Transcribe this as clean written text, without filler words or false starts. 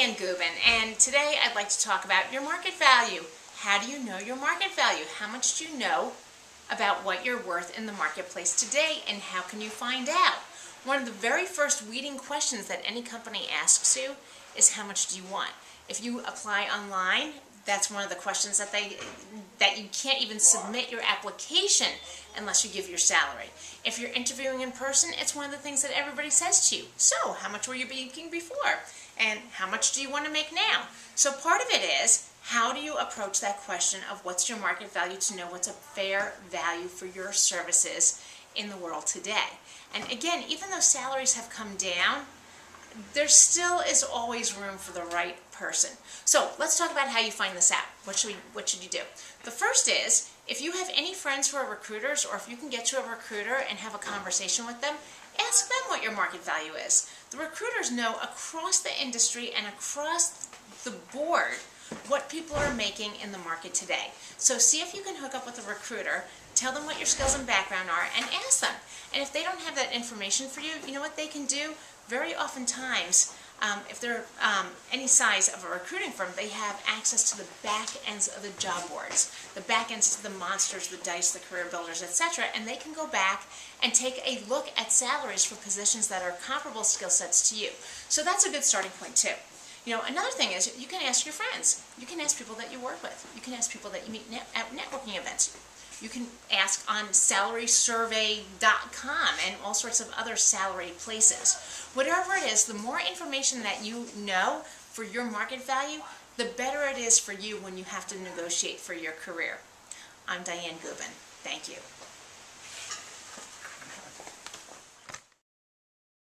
Dianne Gubin, and today I'd like to talk about your market value. How do you know your market value? How much do you know about what you're worth in the marketplace today, and how can you find out? One of the very first leading questions that any company asks you is, how much do you want? If you apply online, that's one of the questions that you can't even submit your application unless you give your salary. If you're interviewing in person, it's one of the things that everybody says to you. So, how much were you making before? And how much do you want to make now? So part of it is, how do you approach that question of what's your market value to know what's a fair value for your services in the world today? And again, even though salaries have come down, there still is always room for the right person. So let's talk about how you find this out. What should you do? The first is, if you have any friends who are recruiters, or if you can get to a recruiter and have a conversation with them, ask them what your market value is. The recruiters know across the industry and across the board what people are making in the market today. So see if you can hook up with a recruiter, tell them what your skills and background are, and ask them. And if they don't have that information for you, you know what they can do? Very oftentimes, if they're any size of a recruiting firm, they have access to the back ends of the job boards, the back ends to the Monsters, the Dice, the Career Builders, etc., and they can go back and take a look at salaries for positions that are comparable skill sets to you. So that's a good starting point too. You know, another thing is, you can ask your friends. You can ask people that you work with. You can ask people that you meet at networking events. You can ask on salarysurvey.com and all sorts of other salary places. Whatever it is, the more information that you know for your market value, the better it is for you when you have to negotiate for your career. I'm Dianne Gubin. Thank you.